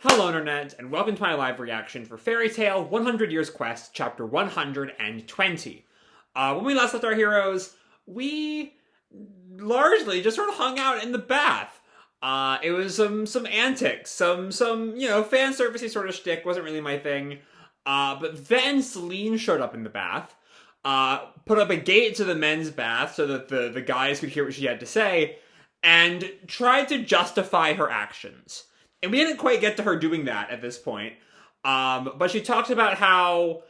Hello Internet, and welcome to my live reaction for Fairy Tail 100 Years Quest, chapter 120. When we last left our heroes, we largely just sort of hung out in the bath. It was some antics, some fan servicey sort of shtick, wasn't really my thing. But then Selene showed up in the bath, put up a gate to the men's bath so that the guys could hear what she had to say, and tried to justify her actions. And we didn't quite get to her doing that at this point. But she talked about how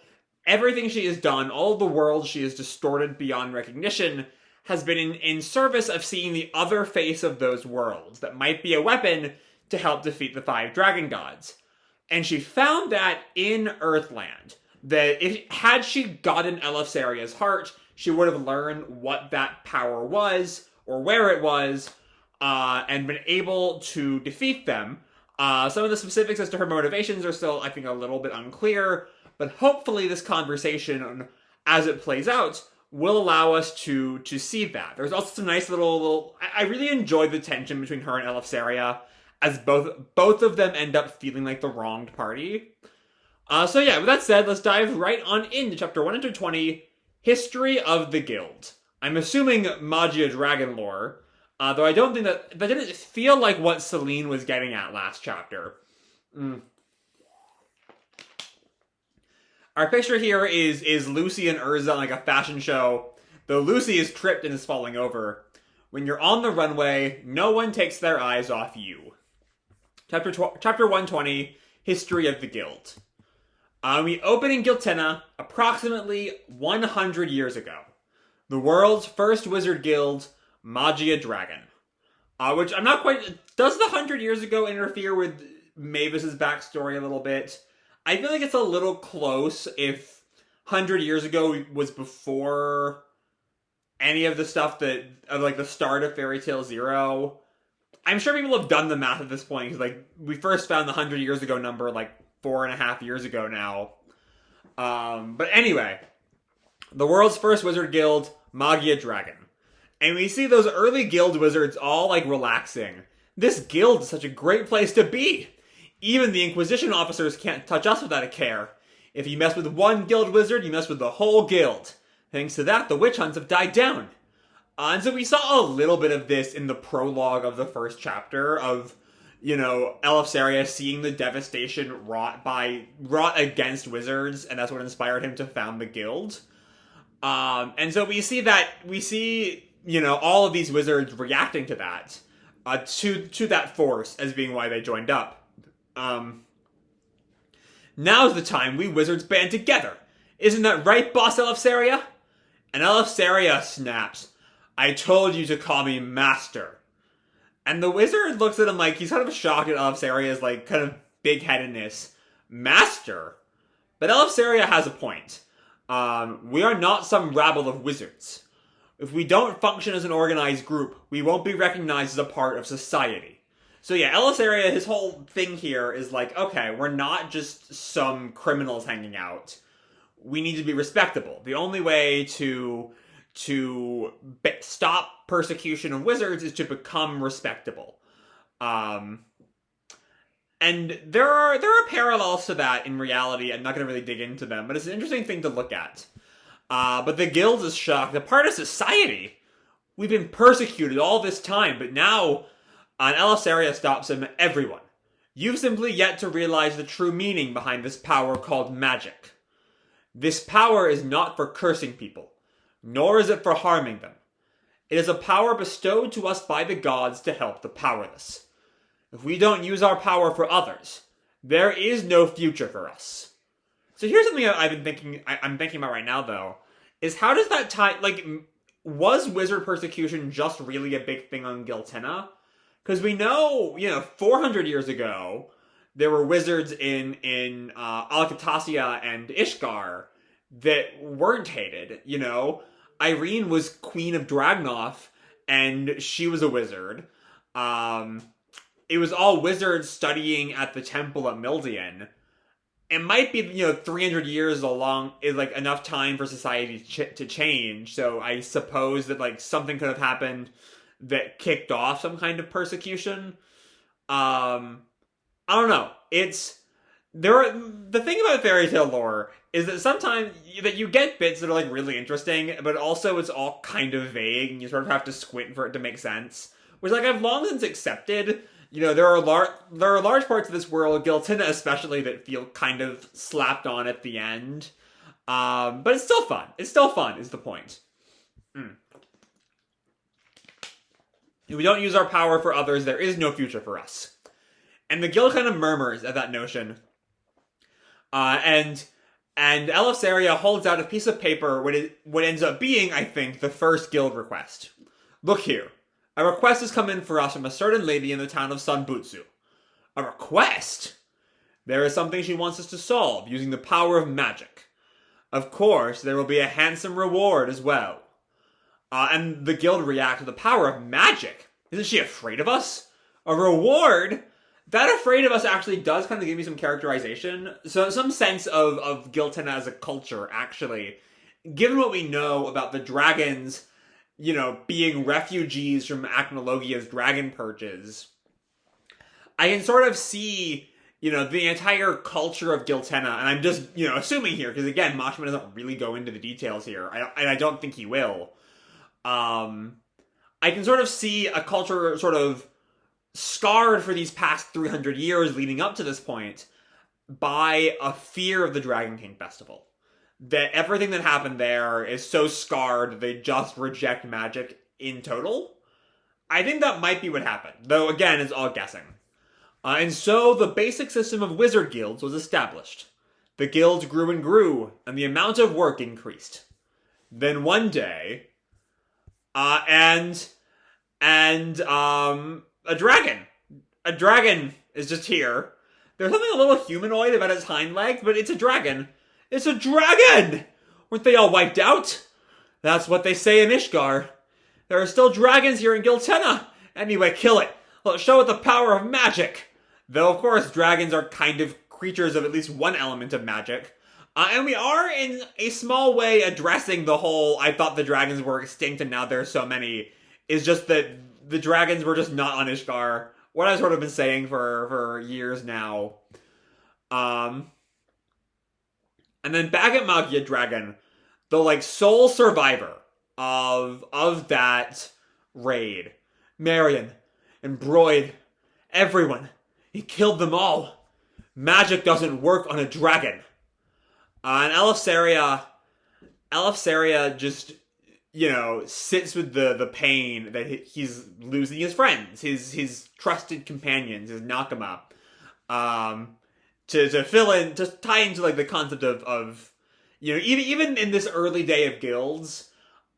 everything she has done, all the worlds she has distorted beyond recognition, has been in service of seeing the other face of those worlds that might be a weapon to help defeat the 5 dragon gods. And she found that in Earthland. That had she gotten Elefseria's heart, she would have learned what that power was, or where it was, and been able to defeat them. Some of the specifics as to her motivations are still, I think, a little bit unclear, but hopefully this conversation, as it plays out, will allow us to see that. There's also some nice little I really enjoyed the tension between her and Elefseria, as both of them end up feeling like the wronged party. So yeah, with that said, let's dive right on into chapter 120, History of the Guild. I'm assuming Magia Dragon lore, though I don't think that didn't feel like what Selene was getting at last chapter. Our picture here is Lucy and Urza on like a fashion show, though Lucy is tripped and is falling over. When you're on the runway, no one takes their eyes off you. Chapter 120, History of the Guild. We open in Guiltina approximately 100 years ago. The world's first wizard guild, Magia Dragon. Which I'm not quite... Does the 100 years ago interfere with Mavis's backstory a little bit? I feel like it's a little close if 100 years ago was before any of the stuff like the start of Fairy Tail Zero. I'm sure people have done the math at this point, because like we first found the 100 years ago number like 4.5 years ago now. But anyway, the world's first wizard guild, Magia Dragon. And we see those early guild wizards all like relaxing. This guild is such a great place to be. Even the Inquisition officers can't touch us without a care. If you mess with one guild wizard, you mess with the whole guild. Thanks to that, the witch hunts have died down. And so we saw a little bit of this in the prologue of the first chapter of, Elefseria seeing the devastation wrought against wizards, and that's what inspired him to found the guild. And so we see all of these wizards reacting to that, to that force as being why they joined up. Now's the time we wizards band together. Isn't that right, Boss Elefseria? And Elefseria snaps, I told you to call me Master. And the wizard looks at him like he's kind of shocked at Elefseria's like kind of big-headedness. Master? But Elefseria has a point. We are not some rabble of wizards. If we don't function as an organized group, we won't be recognized as a part of society. So yeah, Elefseria, his whole thing here is like, okay, we're not just some criminals hanging out. We need to be respectable. The only way to stop persecution of wizards is to become respectable. And there are parallels to that in reality. I'm not going to really dig into them, but it's an interesting thing to look at. But the guild is shocked. The part of society. We've been persecuted all this time, but now Elefseria stops him. Everyone. You've simply yet to realize the true meaning behind this power called magic. This power is not for cursing people, nor is it for harming them. It is a power bestowed to us by the gods to help the powerless. If we don't use our power for others, there is no future for us. So here's something I'm thinking about right now, though, is how does that tie, was wizard persecution just really a big thing on Guiltina? Because we know, 400 years ago, there were wizards in Alcatacia and Ishgar that weren't hated, Irene was Queen of Dragnoth, and she was a wizard. It was all wizards studying at the temple at Mildian. It might be, 300 years along is, enough time for society to change. So I suppose that, something could have happened that kicked off some kind of persecution. I don't know. the thing about fairy tale lore is that sometimes that you get bits that are like really interesting, but also it's all kind of vague, and you sort of have to squint for it to make sense. Which, like, I've long since accepted. You know, there are large parts of this world, Guiltina especially, that feel kind of slapped on at the end. But it's still fun. It's still fun, is the point. If we don't use our power for others, there is no future for us. And the guild kind of murmurs at that notion. And Elefseria holds out a piece of paper, what ends up being, I think, the first guild request. Look here. A request has come in for us from a certain lady in the town of Sanbutsu. A request? There is something she wants us to solve, using the power of magic. Of course, there will be a handsome reward as well. And the guild react to the power of magic. Isn't she afraid of us? A reward? That afraid of us actually does kind of give me some characterization. So some sense of Guiltina as a culture, actually. Given what we know about the dragons, you know, being refugees from Acnologia's dragon purges, I can sort of see, you know, the entire culture of Guiltina, and I'm just, you know, assuming here, because again, Mashima doesn't really go into the details here, and I don't think he will. I can sort of see a culture sort of scarred for these past 300 years leading up to this point by a fear of the Dragon King Festival. That everything that happened there is so scarred that they just reject magic in total. I think that might be what happened, though again, it's all guessing. And so the basic system of wizard guilds was established. The guilds grew and grew, and the amount of work increased. Then one day, a dragon is just here. There's something a little humanoid about its hind legs, but it's a dragon. It's a dragon! Weren't they all wiped out? That's what they say in Ishgar. There are still dragons here in Guiltina. Anyway, kill it. Let's show it the power of magic. Though, of course, dragons are kind of creatures of at least one element of magic. And we are, in a small way, addressing the whole, I thought the dragons were extinct and now there are so many, is just that the dragons were just not on Ishgar. What I've sort of been saying for years now. And then back at Magia Dragon, the, like, sole survivor of that raid, Marion and Broyd, everyone, he killed them all. Magic doesn't work on a dragon. And Elefseria just, you know, sits with the pain that he's losing his friends, his trusted companions, his Nakama, to fill in, to tie into, like, the concept of you know, even in this early day of guilds,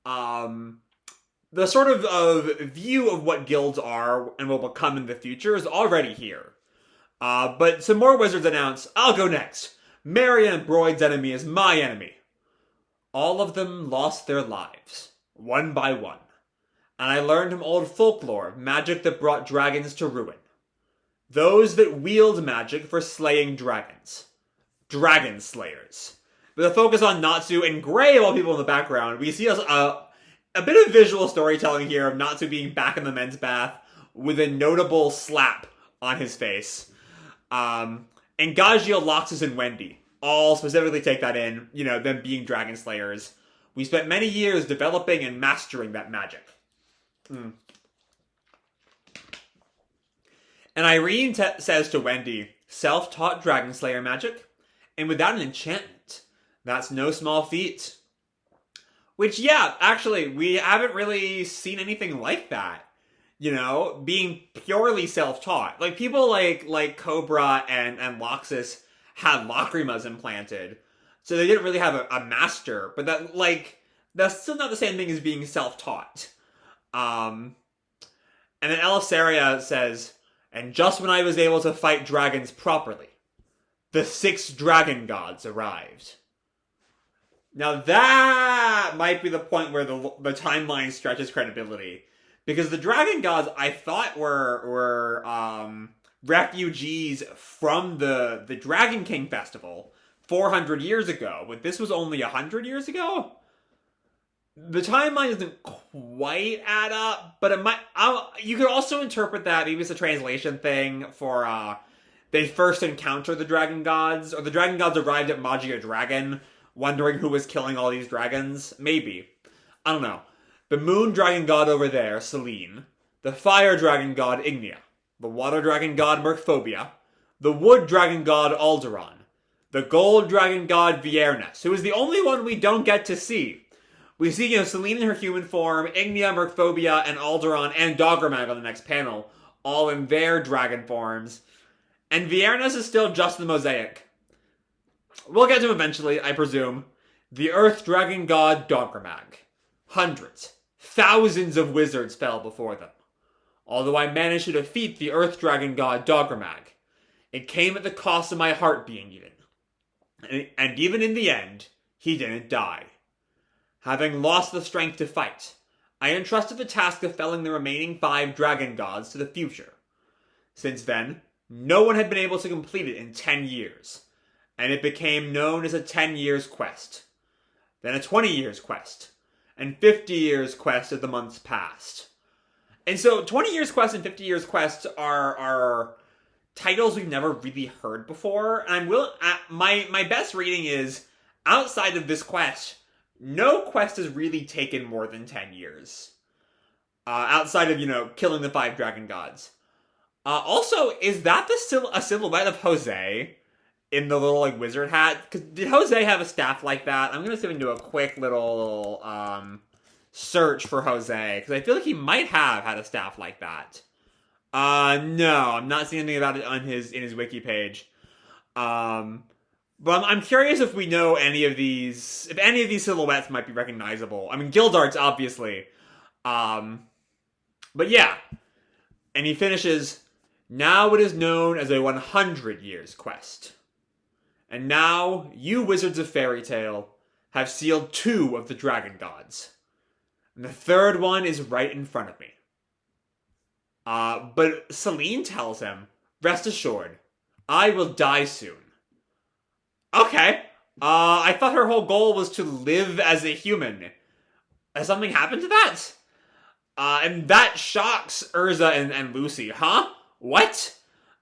the sort of view of what guilds are and will become in the future is already here. But some more wizards announce, I'll go next. Marion and Broyd's enemy is my enemy. All of them lost their lives, one by one. And I learned from old folklore magic that brought dragons to ruin. Those that wield magic for slaying dragons. Dragon slayers. With a focus on Natsu and Gray of all people in the background, we see a bit of visual storytelling here of Natsu being back in the men's bath with a notable slap on his face. And Gagio, Loxus, and Wendy all specifically take that in, you know, them being dragon slayers. We spent many years developing and mastering that magic. And Irene says to Wendy, self-taught dragon slayer magic, and without an enchantment. That's no small feat. Which, yeah, actually, we haven't really seen anything like that. You know, being purely self-taught. Like, people like Cobra and Loxus had lacrimas implanted, so they didn't really have a master, but that's still not the same thing as being self-taught. And then Elefseria says, and just when I was able to fight dragons properly, the 6 dragon gods arrived. Now that might be the point where the timeline stretches credibility. Because the dragon gods, I thought, were refugees from the Dragon King Festival 400 years ago. But this was only 100 years ago? The timeline doesn't quite add up, but it might. You could also interpret that maybe it's a translation thing for they first encounter the dragon gods, or the dragon gods arrived at Magia Dragon, wondering who was killing all these dragons. Maybe. I don't know. The moon dragon god over there, Selene. The fire dragon god, Ignia. The water dragon god, Merkphobia. The wood dragon god, Alderon. The gold dragon god, Viernes, who is the only one we don't get to see. We see, Selene in her human form, Ignia, Merkphobia, and Alderon, and Doggermag on the next panel, all in their dragon forms. And Viernes is still just the mosaic. We'll get to him eventually, I presume. The earth dragon god, Doggermag. Hundreds, thousands of wizards fell before them. Although I managed to defeat the earth dragon god, Doggermag, it came at the cost of my heart being eaten. And even in the end, he didn't die. Having lost the strength to fight, I entrusted the task of felling the remaining 5 dragon gods to the future. Since then, no one had been able to complete it in 10 years, and it became known as a 10 years quest. Then a 20 years quest, and 50 years quest as the months passed. And so 20 years quest and 50 years quest are titles we've never really heard before. And my best reading is, outside of this quest, no quest has really taken more than 10 years. Outside of, killing the 5 dragon gods. Also, is that a silhouette of Jose in the little, wizard hat? Did Jose have a staff like that? I'm going to see if I can do a quick little search for Jose, because I feel like he might have had a staff like that. No, I'm not seeing anything about it in his wiki page. But I'm curious if we know if any of these silhouettes might be recognizable. I mean, Gildart's obviously. But yeah. And he finishes, now it is known as a 100 years quest. And now, you wizards of fairy tale have sealed 2 of the dragon gods. And the 3rd one is right in front of me. But Selene tells him, rest assured, I will die soon. Okay. I thought her whole goal was to live as a human. Has something happened to that? And that shocks Urza and Lucy. Huh? What?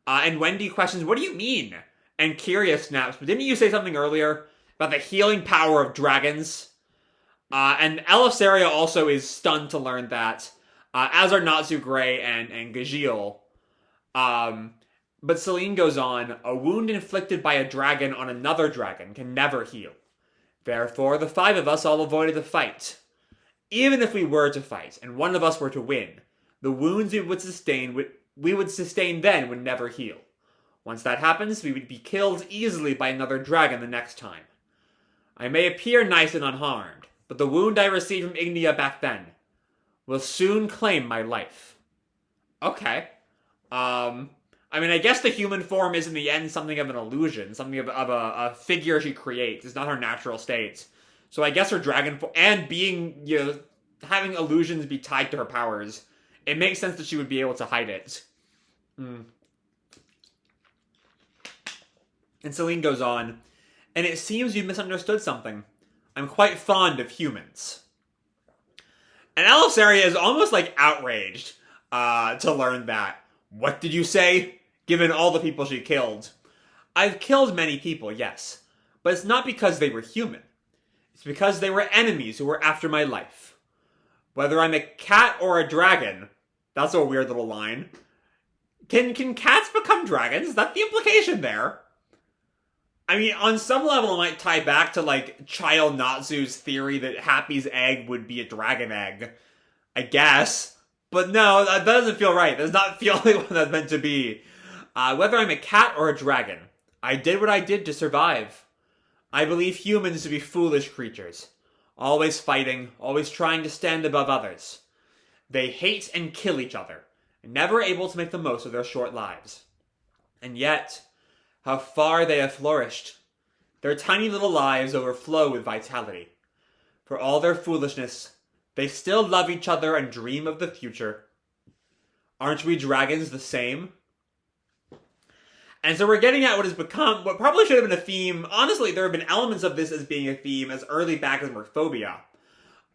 And Wendy questions, what do you mean? And Kyria snaps, but didn't you say something earlier about the healing power of dragons? And Elefseria also is stunned to learn that, as are Natsu Gray and Gajil. But Selene goes on, a wound inflicted by a dragon on another dragon can never heal. Therefore, the 5 of us all avoided the fight. Even if we were to fight, and one of us were to win, the wounds we would sustain then would never heal. Once that happens, we would be killed easily by another dragon the next time. I may appear nice and unharmed, but the wound I received from Ignia back then will soon claim my life. Okay. I guess the human form is in the end something of an illusion, something of a figure she creates. It's not her natural state. So I guess her dragon form, and being, having illusions be tied to her powers, it makes sense that she would be able to hide it. And Selene goes on, and it seems you misunderstood something. I'm quite fond of humans. And Elefseria is almost outraged to learn that. What did you say? Given all the people she killed. I've killed many people, yes. But it's not because they were human. It's because they were enemies who were after my life. Whether I'm a cat or a dragon, that's a weird little line. Can cats become dragons? That's the implication there. I mean, on some level it might tie back to, Child Natsu's theory that Happy's egg would be a dragon egg. I guess. But no, that doesn't feel right. That's not feeling what that's meant to be. Whether I'm a cat or a dragon, I did what I did to survive. I believe humans to be foolish creatures. Always fighting, always trying to stand above others. They hate and kill each other, and never able to make the most of their short lives. And yet, how far they have flourished. Their tiny little lives overflow with vitality. For all their foolishness, they still love each other and dream of the future. Aren't we dragons the same? And so we're getting at what probably should have been a theme. Honestly, there have been elements of this as being a theme as early back as Merkphobia.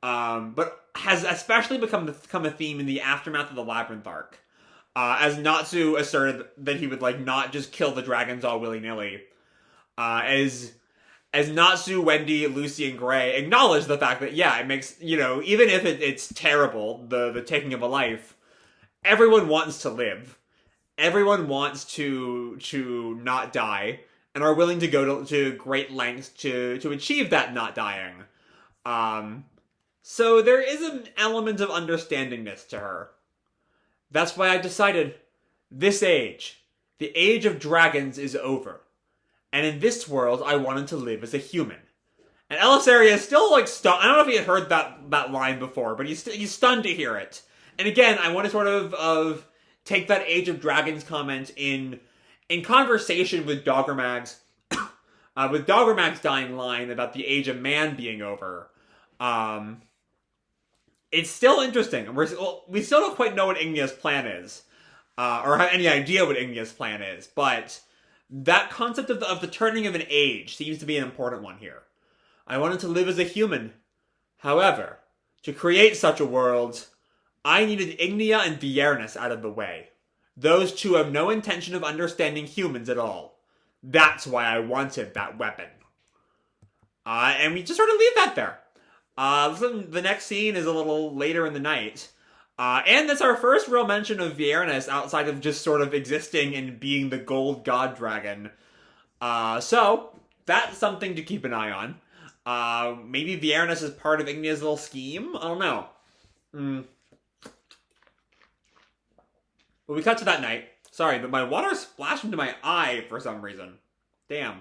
But has especially become a theme in the aftermath of the Labyrinth arc. as Natsu asserted that he would, like, not just kill the dragons all willy-nilly. As Natsu, Wendy, Lucy, and Gray acknowledge the fact that, yeah, it makes, even if it's terrible, the taking of a life, everyone wants to live. Everyone wants to not die, and are willing to go to great lengths to achieve that not dying. So there is an element of understandingness to her. That's why I decided, this age, the age of dragons, is over. And in this world, I wanted to live as a human. And Elefseria is still, like, stunned. I don't know if he had heard that line before, but he's stunned to hear it. And again, I want to sort of take that Age of Dragons comment in conversation with Doggermag's dying line about the Age of Man being over. It's still interesting. And we still don't quite know what Ignia's plan is. Or have any idea what Ignia's plan is. But that concept of the turning of an age seems to be an important one here. I wanted to live as a human. However, to create such a world, I needed Ignia and Viernes out of the way. Those two have no intention of understanding humans at all. That's why I wanted that weapon. And we just sort of leave that there. The next scene is a little later in the night. And that's our first real mention of Viernes outside of just sort of existing and being the gold god dragon. So, that's something to keep an eye on. Maybe Viernes is part of Ignia's little scheme? I don't know. But we cut to that night. Sorry, but my water splashed into my eye for some reason. Damn.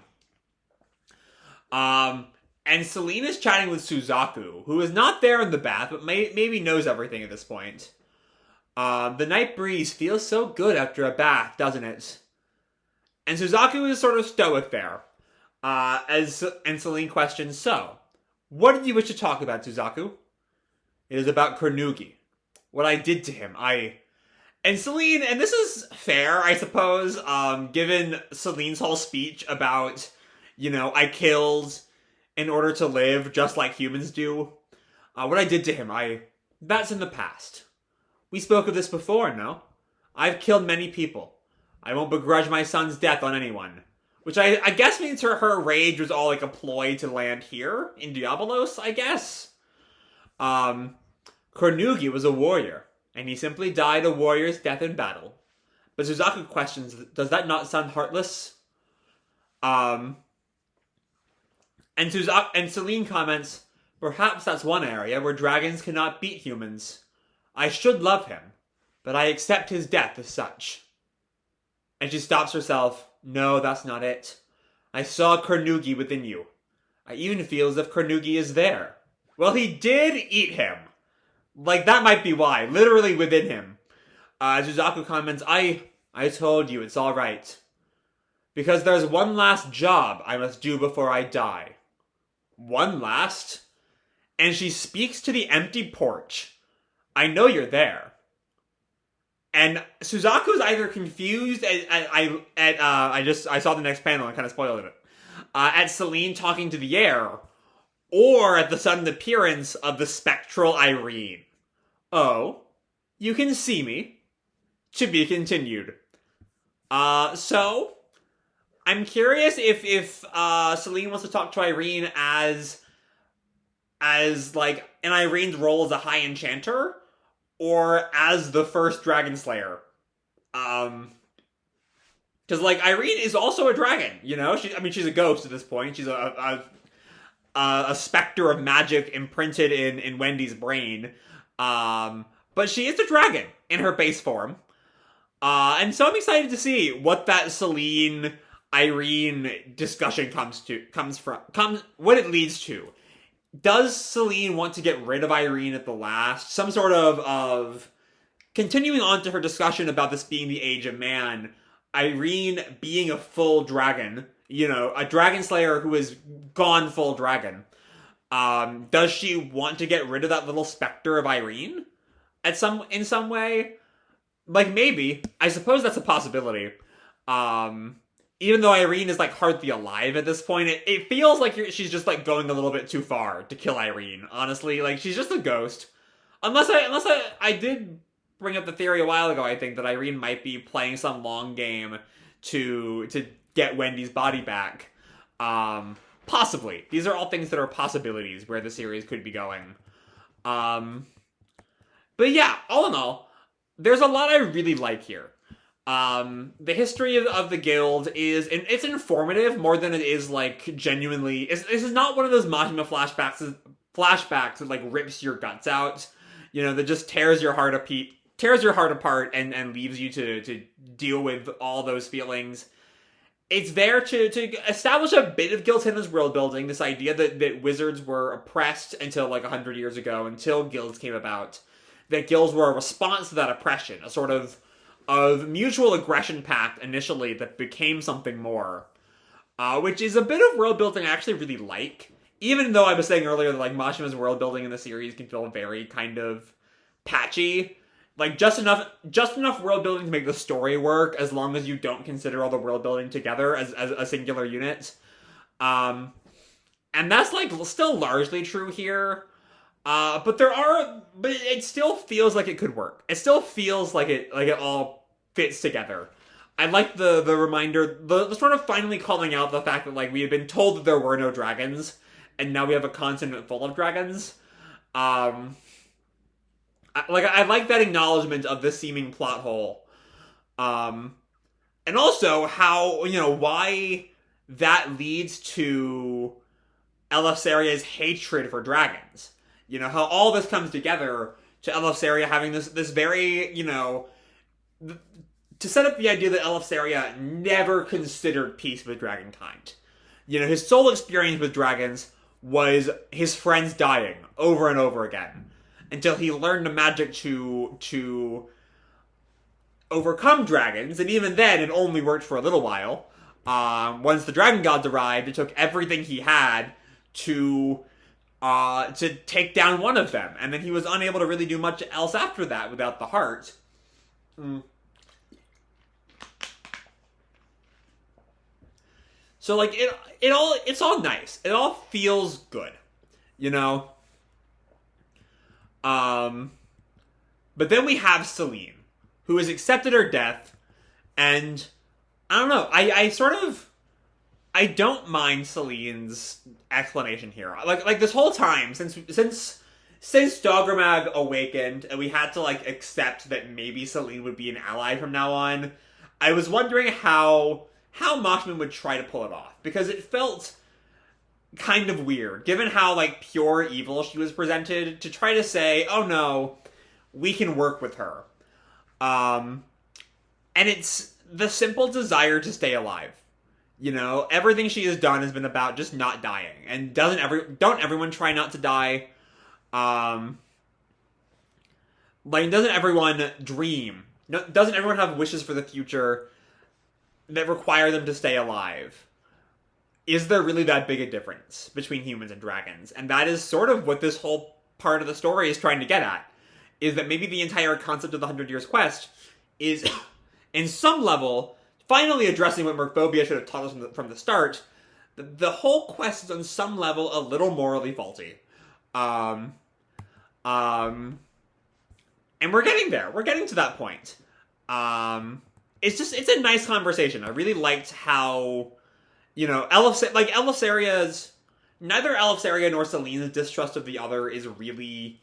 And Selene is chatting with Suzaku, who is not there in the bath, but maybe knows everything at this point. The night breeze feels so good after a bath, doesn't it? And Suzaku is sort of stoic there. And Selene questions, so, what did you wish to talk about, Suzaku? It is about Kornugi. What I did to him, And Selene, and this is fair, I suppose, given Selene's whole speech about, I killed in order to live just like humans do. What I did to him, that's in the past. We spoke of this before, no? I've killed many people. I won't begrudge my son's death on anyone. Which I guess means her rage was all like a ploy to land here, in Diabolos, I guess. Kornugi was a warrior, and he simply died a warrior's death in battle. But Suzaku questions, does that not sound heartless? And Selene comments, perhaps that's one area where dragons cannot beat humans. I should love him, but I accept his death as such. And she stops herself. No, that's not it. I saw Kornugi within you. I even feel as if Kornugi is there. Well, he did eat him. Like, that might be why. Literally within him. Suzaku comments, I told you, it's alright. Because there's one last job I must do before I die. One last? And she speaks to the empty porch. I know you're there. And Suzaku's either confused I saw the next panel and kind of spoiled it. At Selene talking to the air, or at the sudden appearance of the spectral Irene. Oh, you can see me. To be continued. So, I'm curious if Selene wants to talk to Irene as like in Irene's role as a high enchanter, or as the first dragon slayer. Because like Irene is also a dragon, she's a ghost at this point. She's a specter of magic imprinted in Wendy's brain. But she is a dragon in her base form. And so I'm excited to see what that Selene Irene discussion what it leads to. Does Selene want to get rid of Irene at the last? Some sort of continuing on to her discussion about this being the Age of Man, Irene being a full dragon, a dragon slayer who has gone full dragon. Does she want to get rid of that little specter of Irene? In some way? Like, maybe. I suppose that's a possibility. Even though Irene is, like, hardly alive at this point, it feels like she's just, like, going a little bit too far to kill Irene, honestly. Like, she's just a ghost. Unless I did bring up the theory a while ago, I think, that Irene might be playing some long game to get Wendy's body back. Possibly. These are all things that are possibilities where the series could be going. But yeah, all in all, there's a lot I really like here. The history of the guild it's informative more than it is, like, genuinely... This is not one of those Majima flashbacks that, like, rips your guts out. You know, that just tears your heart apart and leaves you to deal with all those feelings. It's there to establish a bit of Guiltina's world building, this idea that wizards were oppressed until, like, 100 years ago, until guilds came about. That guilds were a response to that oppression, a sort of mutual aggression pact initially that became something more. Which is a bit of world building I actually really like. Even though I was saying earlier that, like, Machima's world building in the series can feel very kind of patchy. Like, just enough world building to make the story work, as long as you don't consider all the world building together as a singular unit. And that's, like, still largely true here. But it still feels like it could work. It still feels like it all fits together. I like the reminder, the sort of finally calling out the fact that, like, we had been told that there were no dragons, and now we have a continent full of dragons. I like that acknowledgement of this seeming plot hole. And also how, you know, why that leads to Elefseria's hatred for dragons. You know, how all this comes together to Elefseria having this very, you know, to set up the idea that Elefseria never considered peace with dragonkind. You know, his sole experience with dragons was his friends dying over and over again. Until he learned the magic to overcome dragons, and even then, it only worked for a little while. Once the dragon gods arrived, it took everything he had to take down one of them, and then he was unable to really do much else after that without the heart. So, like, it's all nice. It all feels good, you know. But then we have Selene, who has accepted her death, and I don't know, I don't mind Selene's explanation here. Like this whole time, since Dogramag awakened, and we had to, like, accept that maybe Selene would be an ally from now on, I was wondering how Machman would try to pull it off, because it felt kind of weird, given how, like, pure evil she was presented, to try to say, oh no, we can work with her. And it's the simple desire to stay alive. You know, everything she has done has been about just not dying. And don't everyone try not to die? Like, doesn't everyone dream? Doesn't everyone have wishes for the future that require them to stay alive? Is there really that big a difference between humans and dragons? And that is sort of what this whole part of the story is trying to get at. Is that maybe the entire concept of the 100 Years Quest is, in some level, finally addressing what Merphobia should have taught us from the start. The whole quest is on some level a little morally faulty. And we're getting there. We're getting to that point. It's a nice conversation. I really liked how, you know, Elefseria's, neither Elefseria nor Selene's distrust of the other is really,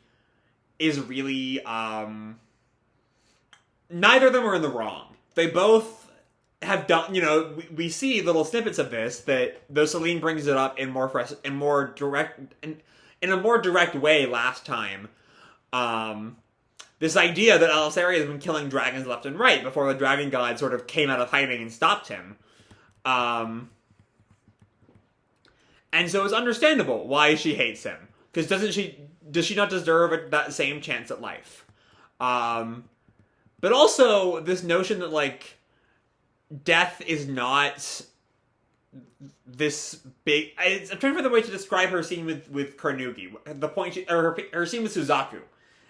neither of them are in the wrong. They both have done, you know, we see little snippets of this, that though Selene brings it up in a more direct way last time, this idea that Elefseria has been killing dragons left and right before the dragon god sort of came out of hiding and stopped him. And so it's understandable why she hates him. Because does she not deserve that same chance at life? But also, this notion that, like, death is not this big... I'm trying to find the way to describe her scene with Carnegie. The point her scene with Suzaku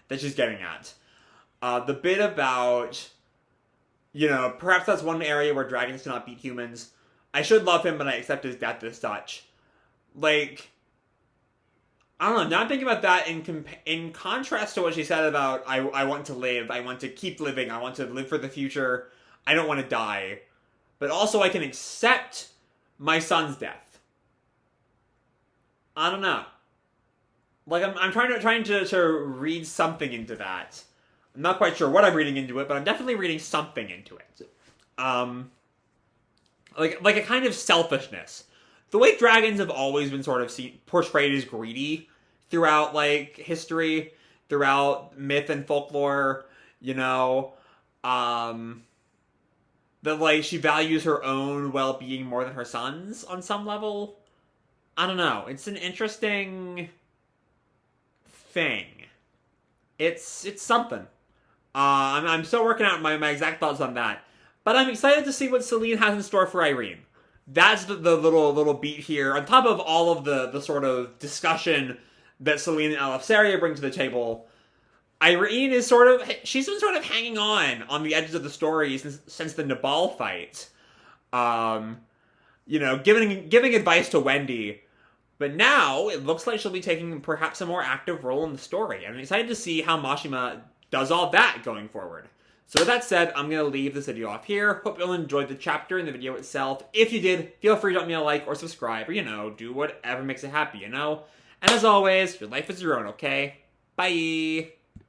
that she's getting at. The bit about, you know, perhaps that's one area where dragons cannot beat humans. I should love him, but I accept his death as such. Like, I don't know. Now I'm thinking about that in contrast to what she said about I want to live, I want to keep living, I want to live for the future, I don't want to die, but also I can accept my son's death. I don't know. Like I'm trying to read something into that. I'm not quite sure what I'm reading into it, but I'm definitely reading something into it. Like a kind of selfishness. The way dragons have always been sort of portrayed as greedy throughout, like, history, throughout myth and folklore, you know, that, like, she values her own well-being more than her son's on some level. I don't know. It's an interesting thing. It's something. I'm still working out my exact thoughts on that. But I'm excited to see what Selene has in store for Irene. That's the little beat here. On top of all of the sort of discussion that Selene and Elefseria bring to the table, Irene is she's been sort of hanging on the edges of the story since the Nabal fight. You know, giving advice to Wendy. But now, it looks like she'll be taking perhaps a more active role in the story. I'm excited to see how Mashima does all that going forward. So with that said, I'm going to leave this video off here. Hope you all enjoyed the chapter and the video itself. If you did, feel free to drop me a like or subscribe, or, you know, do whatever makes it happy, you know? And as always, your life is your own, okay? Bye!